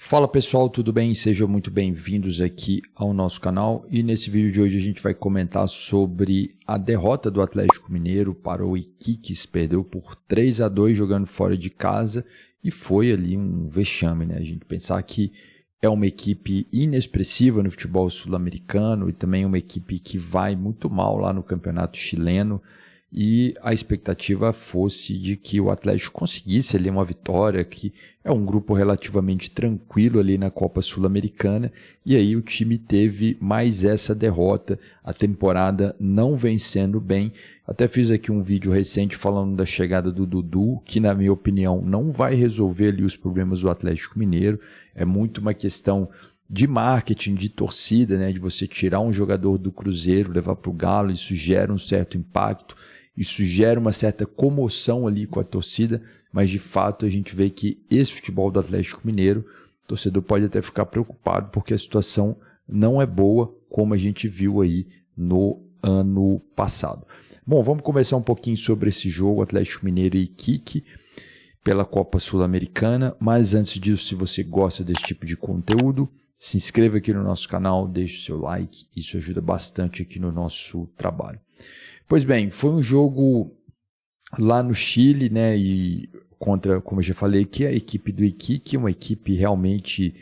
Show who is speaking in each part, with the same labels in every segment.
Speaker 1: Fala pessoal, tudo bem? Sejam muito bem-vindos aqui ao nosso canal e nesse vídeo de hoje a gente vai comentar sobre a derrota do Atlético Mineiro para o Iquiques. Perdeu por 3-2 jogando fora de casa e foi ali um vexame, né? A gente pensar que é uma equipe inexpressiva no futebol sul-americano e também uma equipe que vai muito mal lá no campeonato chileno. E a expectativa fosse de que o Atlético conseguisse ali uma vitória, que é um grupo relativamente tranquilo ali na Copa Sul-Americana, e aí o time teve mais essa derrota, a temporada não vencendo bem. Até fiz aqui um vídeo recente falando da chegada do Dudu, que na minha opinião não vai resolver ali os problemas do Atlético Mineiro, é muito uma questão de marketing, de torcida, né, de você tirar um jogador do Cruzeiro, levar para o Galo, isso gera um certo impacto. Isso gera uma certa comoção ali com a torcida, mas de fato a gente vê que esse futebol do Atlético Mineiro, o torcedor pode até ficar preocupado porque a situação não é boa, como a gente viu aí no ano passado. Bom, vamos conversar um pouquinho sobre esse jogo, Atlético Mineiro e Iquique, pela Copa Sul-Americana, mas antes disso, se você gosta desse tipo de conteúdo, se inscreva aqui no nosso canal, deixe o seu like, isso ajuda bastante aqui no nosso trabalho. Pois bem, foi um jogo lá no Chile, né, e contra, como eu já falei aqui, a equipe do Iquique, uma equipe realmente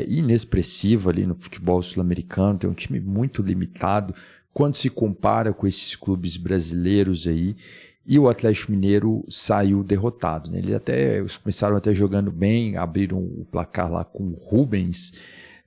Speaker 1: inexpressiva ali no futebol sul-americano, tem um time muito limitado quando se compara com esses clubes brasileiros aí, e o Atlético Mineiro saiu derrotado, né? Eles começaram até jogando bem, abriram o placar lá com o Rubens.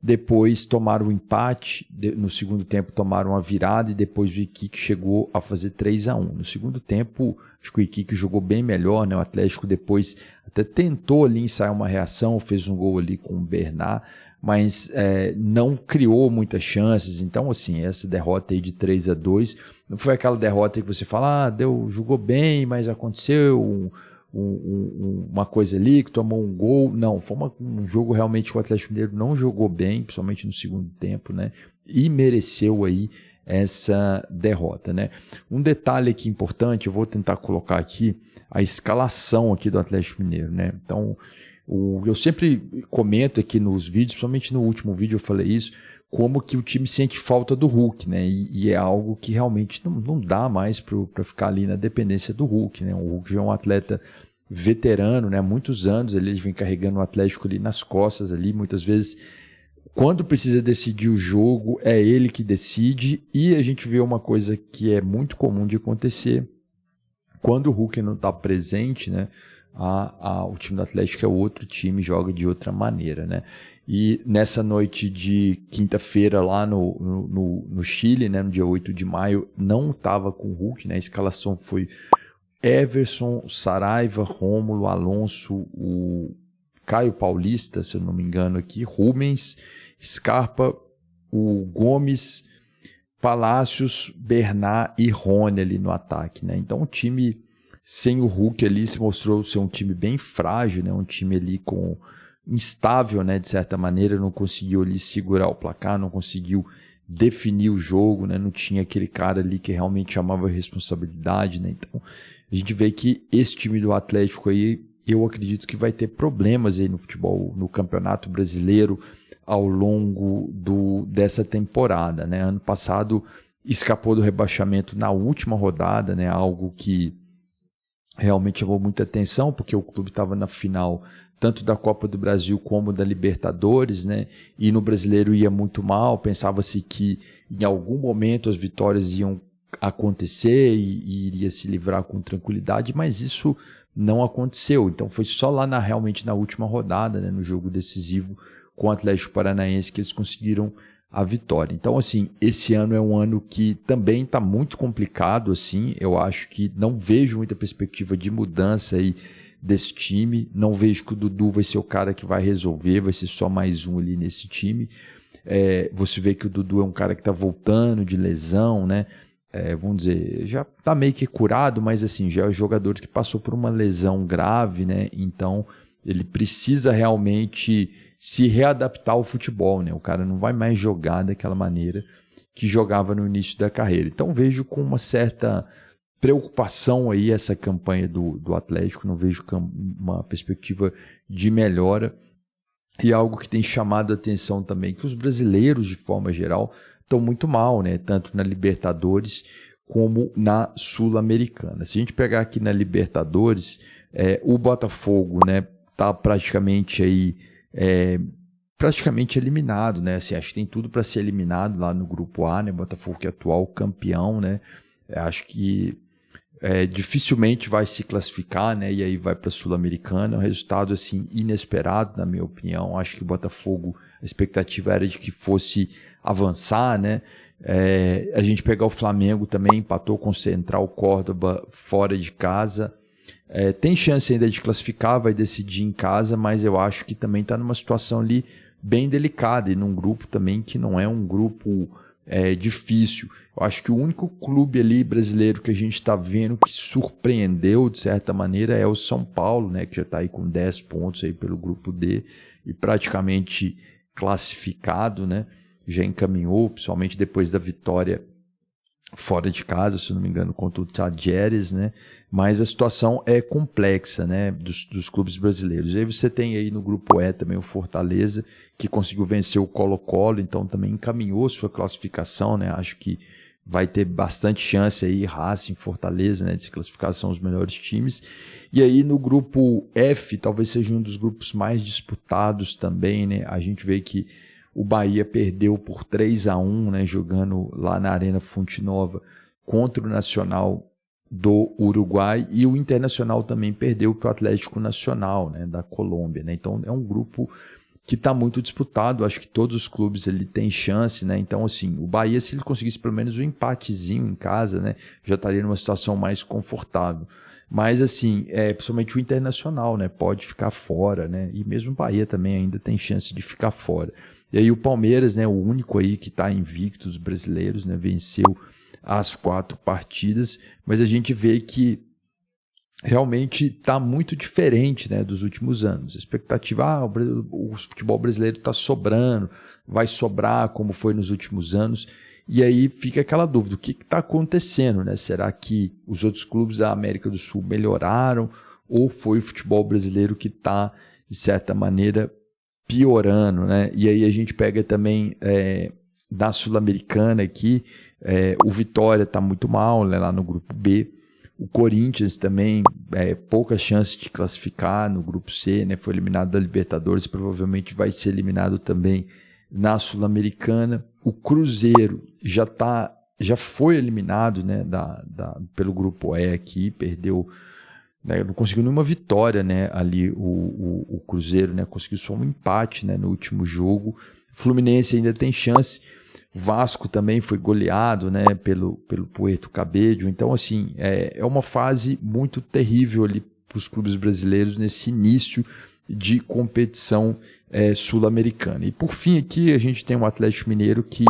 Speaker 1: Depois tomaram o empate, no segundo tempo tomaram a virada e depois o Iquique chegou a fazer 3-1. No segundo tempo, acho que o Iquique jogou bem melhor, né? O Atlético depois até tentou ali ensaiar uma reação, fez um gol ali com o Bernat, mas não criou muitas chances. Então, assim, essa derrota aí de 3-2, não foi aquela derrota que você fala, jogou bem, mas aconteceu uma coisa ali, que tomou um gol. Não, foi um jogo realmente que o Atlético Mineiro não jogou bem, principalmente no segundo tempo, né? E mereceu aí essa derrota, né? Um detalhe aqui importante, eu vou tentar colocar aqui a escalação aqui do Atlético Mineiro, né? Então, eu sempre comento aqui nos vídeos, principalmente no último vídeo eu falei isso, como que o time sente falta do Hulk, né? E é algo que realmente não dá mais para ficar ali na dependência do Hulk, né? O Hulk já é um atleta veterano, né? Há muitos anos ele vem carregando o Atlético ali nas costas ali, muitas vezes quando precisa decidir o jogo é ele que decide, e a gente vê uma coisa que é muito comum de acontecer quando o Hulk não está presente, né? O time do Atlético é outro time, joga de outra maneira, né? E nessa noite de quinta-feira lá no Chile, né, no dia 8 de maio, não estava com o Hulk, né? A escalação foi Everson, Saraiva, Rômulo, Alonso, o Caio Paulista, se eu não me engano aqui, Rubens, Scarpa, o Gomes, Palácios, Bernat e Rony ali no ataque, né? Então o time sem o Hulk ali se mostrou ser um time bem frágil, né? Um time ali instável, né? De certa maneira, não conseguiu ali segurar o placar, não conseguiu definir o jogo, né? Não tinha aquele cara ali que realmente chamava a responsabilidade, né? Então a gente vê que esse time do Atlético aí, eu acredito que vai ter problemas aí no futebol, no Campeonato Brasileiro ao longo dessa temporada, né? Ano passado escapou do rebaixamento na última rodada, né? Algo que realmente chamou muita atenção, porque o clube estava na final tanto da Copa do Brasil como da Libertadores, né? E no Brasileiro ia muito mal, pensava-se que em algum momento as vitórias iam acontecer e iria se livrar com tranquilidade, mas isso não aconteceu. Então foi só lá realmente na última rodada, né, no jogo decisivo com o Atlético Paranaense, que eles conseguiram a vitória. Então, assim, esse ano é um ano que também está muito complicado, assim, eu acho que não vejo muita perspectiva de mudança aí desse time, não vejo que o Dudu vai ser o cara que vai resolver, vai ser só mais um ali nesse time. Você vê que o Dudu é um cara que está voltando de lesão, né? Vamos dizer, já está meio que curado, mas assim, já é um jogador que passou por uma lesão grave, né? Então, ele precisa realmente se readaptar ao futebol, né? O cara não vai mais jogar daquela maneira que jogava no início da carreira. Então, vejo com uma certa preocupação aí essa campanha do Atlético, não vejo uma perspectiva de melhora. E algo que tem chamado a atenção também, que os brasileiros, de forma geral, estão muito mal, né? Tanto na Libertadores como na Sul-Americana. Se a gente pegar aqui na Libertadores, o Botafogo, né, tá praticamente aí praticamente eliminado, né? Assim, acho que tem tudo para ser eliminado lá no grupo A, né? Botafogo que é atual campeão, né? Acho que dificilmente vai se classificar, né? E aí vai para a Sul-Americana. Um resultado assim inesperado, na minha opinião. Acho que o Botafogo, a expectativa era de que fosse avançar, né? A gente pegar o Flamengo também, empatou com o Central Córdoba fora de casa. Tem chance ainda de classificar, vai decidir em casa, mas eu acho que também está numa situação ali bem delicada e num grupo também que não é um grupo difícil. Eu acho que o único clube ali brasileiro que a gente está vendo que surpreendeu de certa maneira é o São Paulo, né, que já está aí com 10 pontos aí pelo grupo D e praticamente classificado, né, já encaminhou, principalmente depois da vitória fora de casa, se não me engano, contra o Tajeres, né? Mas a situação é complexa, né, dos clubes brasileiros. E aí você tem aí no grupo E também o Fortaleza, que conseguiu vencer o Colo-Colo, então também encaminhou sua classificação, né? Acho que vai ter bastante chance aí, Racing, Fortaleza, né, de se classificar, são os melhores times. E aí no grupo F, talvez seja um dos grupos mais disputados também, né? A gente vê que o Bahia perdeu por 3-1, né, jogando lá na Arena Fonte Nova contra o Nacional do Uruguai, e o Internacional também perdeu para o Atlético Nacional, né, da Colômbia, né? Então é um grupo que está muito disputado, acho que todos os clubes ele têm chance, né? Então assim, o Bahia, se ele conseguisse pelo menos um empatezinho em casa, né, já estaria numa situação mais confortável. Mas assim, principalmente o Internacional, né, pode ficar fora, né? E mesmo o Bahia também ainda tem chance de ficar fora. E aí o Palmeiras, né, o único aí que está invicto dos brasileiros, né, venceu as 4 partidas, mas a gente vê que realmente está muito diferente, né, dos últimos anos. A expectativa, o futebol brasileiro está sobrando, vai sobrar como foi nos últimos anos, e aí fica aquela dúvida, o que está acontecendo, né? Será que os outros clubes da América do Sul melhoraram, ou foi o futebol brasileiro que está, de certa maneira, piorando, né? E aí a gente pega também da Sul-Americana aqui, o Vitória está muito mal, né, lá no grupo B. O Corinthians também, poucas chances de classificar no grupo C, né? Foi eliminado da Libertadores, provavelmente vai ser eliminado também na Sul-Americana. O Cruzeiro já foi eliminado, né, pelo grupo E aqui, perdeu, né, não conseguiu nenhuma vitória, né, ali o Cruzeiro, né, conseguiu só um empate, né, no último jogo. Fluminense ainda tem chance. Vasco também foi goleado, né, pelo Puerto Cabello. Então, assim, é uma fase muito terrível ali para os clubes brasileiros nesse início de competição sul-americana. E por fim aqui a gente tem o Atlético Mineiro que,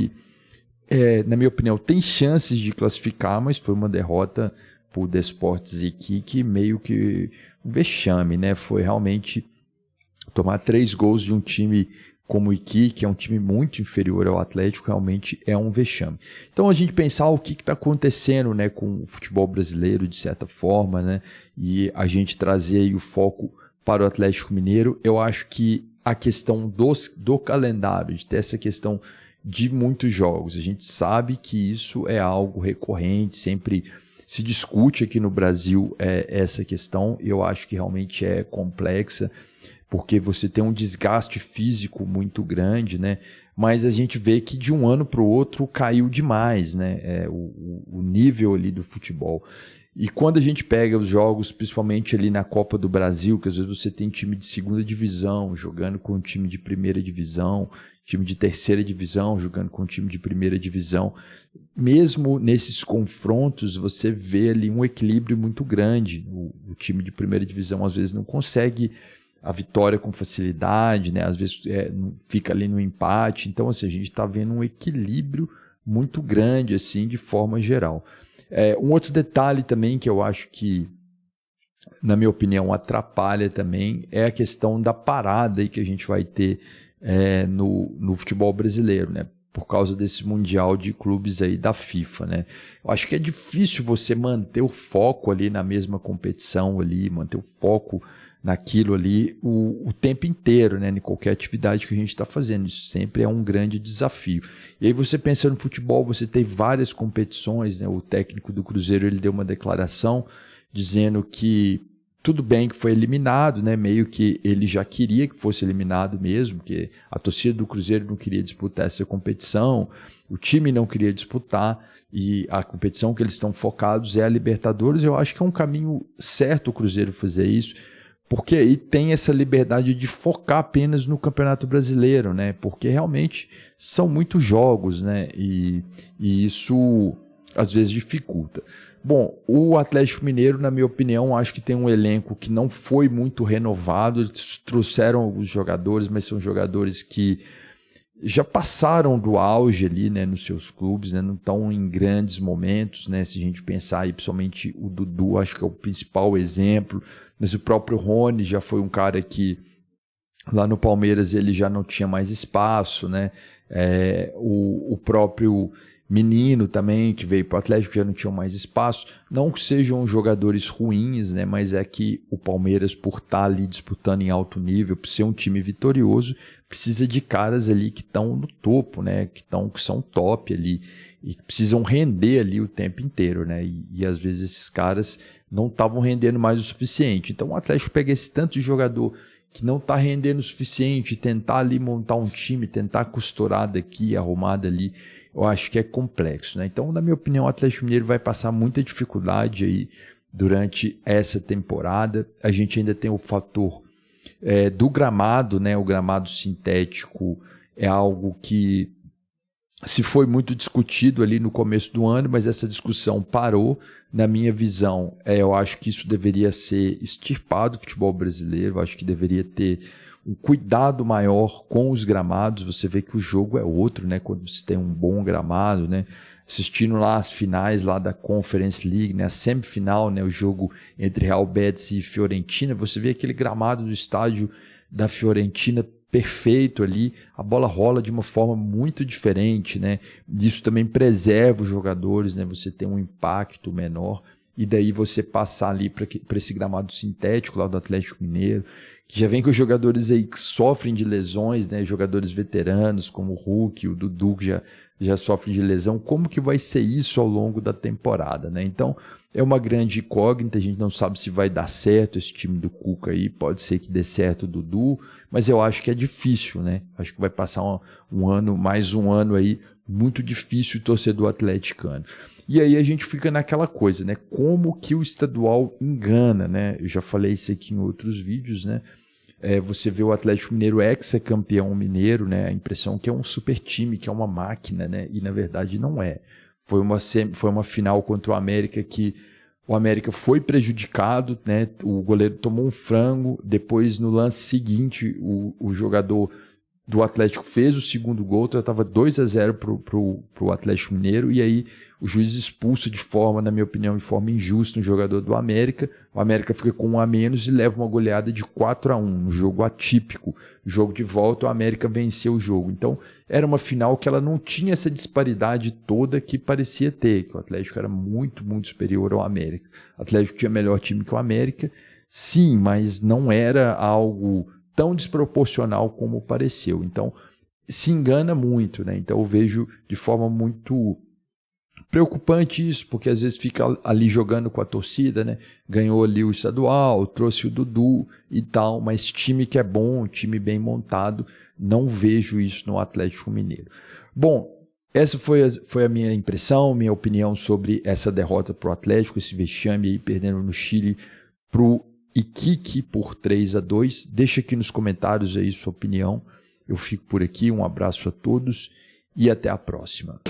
Speaker 1: na minha opinião, tem chances de classificar, mas foi uma derrota por Desportes Iquique, meio que um vexame, né? Foi realmente tomar 3 gols de um time como o Iquique, que é um time muito inferior ao Atlético, realmente é um vexame. Então a gente pensar o que está acontecendo, né, com o futebol brasileiro, de certa forma, né, e a gente trazer aí o foco para o Atlético Mineiro, eu acho que a questão do calendário, de ter essa questão de muitos jogos, a gente sabe que isso é algo recorrente, sempre se discute aqui no Brasil essa questão, e eu acho que realmente é complexa, porque você tem um desgaste físico muito grande, né? Mas a gente vê que de um ano para o outro caiu demais, né? O nível ali do futebol. E quando a gente pega os jogos, principalmente ali na Copa do Brasil, que às vezes você tem time de segunda divisão jogando com um time de primeira divisão, time de terceira divisão jogando com um time de primeira divisão, mesmo nesses confrontos você vê ali um equilíbrio muito grande. O time de primeira divisão às vezes não consegue a vitória com facilidade, né? Às vezes fica ali no empate. Então, assim, a gente está vendo um equilíbrio muito grande, assim, de forma geral. Um outro detalhe também que eu acho que, na minha opinião, atrapalha também é a questão da parada aí que a gente vai ter no futebol brasileiro, né? por causa desse Mundial de Clubes aí da FIFA, né? Eu acho que é difícil você manter o foco ali na mesma competição ali, manter o foco naquilo ali o tempo inteiro, né? Em qualquer atividade que a gente está fazendo. Isso sempre é um grande desafio. E aí você pensa no futebol, você tem várias competições, né? O técnico do Cruzeiro, ele deu uma declaração dizendo que tudo bem que foi eliminado, né? Meio que ele já queria que fosse eliminado mesmo, que a torcida do Cruzeiro não queria disputar essa competição, o time não queria disputar, e a competição que eles estão focados é a Libertadores. Eu acho que é um caminho certo o Cruzeiro fazer isso, porque aí tem essa liberdade de focar apenas no Campeonato Brasileiro, né? Porque realmente são muitos jogos, né? E isso às vezes dificulta. Bom, o Atlético Mineiro, na minha opinião, acho que tem um elenco que não foi muito renovado. Eles trouxeram alguns jogadores, mas são jogadores que já passaram do auge ali, né, nos seus clubes, né, não estão em grandes momentos, né? Se a gente pensar aí, principalmente o Dudu, acho que é o principal exemplo, mas o próprio Rony já foi um cara que lá no Palmeiras ele já não tinha mais espaço, né? O próprio Menino também, que veio para o Atlético, já não tinha mais espaço. Não que sejam jogadores ruins, né? Mas é que o Palmeiras, por estar ali disputando em alto nível, por ser um time vitorioso, precisa de caras ali que estão no topo, né? Que são top ali e que precisam render ali o tempo inteiro, né? E às vezes esses caras não estavam rendendo mais o suficiente. Então o Atlético pega esse tanto de jogador que não está rendendo o suficiente, tentar ali montar um time, tentar costurar daqui, arrumar dali, eu acho que é complexo, né? Então, na minha opinião, o Atlético Mineiro vai passar muita dificuldade aí durante essa temporada. A gente ainda tem o fator do gramado, né? O gramado sintético é algo que se foi muito discutido ali no começo do ano, mas essa discussão parou. Na minha visão, eu acho que isso deveria ser extirpado do futebol brasileiro. Eu acho que deveria ter um cuidado maior com os gramados. Você vê que o jogo é outro, né? Quando você tem um bom gramado, né? Assistindo lá as finais lá da Conference League, né? A semifinal, né? O jogo entre Real Betis e Fiorentina, você vê aquele gramado do estádio da Fiorentina perfeito ali, a bola rola de uma forma muito diferente, né? Isso também preserva os jogadores, né? Você tem um impacto menor, e daí você passar ali para esse gramado sintético lá do Atlético Mineiro, que já vem com os jogadores aí que sofrem de lesões, né? Jogadores veteranos como o Hulk, o Dudu, que já sofrem de lesão. Como que vai ser isso ao longo da temporada, né? Então, é uma grande incógnita, a gente não sabe se vai dar certo esse time do Cuca aí, pode ser que dê certo o Dudu, mas eu acho que é difícil, né? Acho que vai passar mais um ano aí muito difícil o torcedor atleticano. E aí a gente fica naquela coisa, né? Como que o estadual engana, né? Eu já falei isso aqui em outros vídeos, né? Você vê o Atlético Mineiro ex-campeão mineiro, né? A impressão que é um super time, que é uma máquina, né? E na verdade não é. Foi uma final contra o América que o América foi prejudicado, né? O goleiro tomou um frango, depois no lance seguinte o jogador do Atlético fez o segundo gol, então estava 2-0 pro Atlético Mineiro, e aí o juiz expulsa na minha opinião, de forma injusta um jogador do América. O América fica com 1 a menos e leva uma goleada de 4-1, um jogo atípico. Jogo de volta, o América venceu o jogo. Então, era uma final que ela não tinha essa disparidade toda que parecia ter, que o Atlético era muito, muito superior ao América. O Atlético tinha melhor time que o América, sim, mas não era algo tão desproporcional como pareceu. Então, se engana muito, né? Então, eu vejo de forma muito preocupante isso, porque às vezes fica ali jogando com a torcida, né? Ganhou ali o estadual, trouxe o Dudu e tal, mas time que é bom, time bem montado, não vejo isso no Atlético Mineiro. Bom, essa foi a minha impressão, minha opinião sobre essa derrota para o Atlético, esse vexame aí, perdendo no Chile para o Iquique por 3-2. Deixa aqui nos comentários aí sua opinião. Eu fico por aqui, um abraço a todos e até a próxima.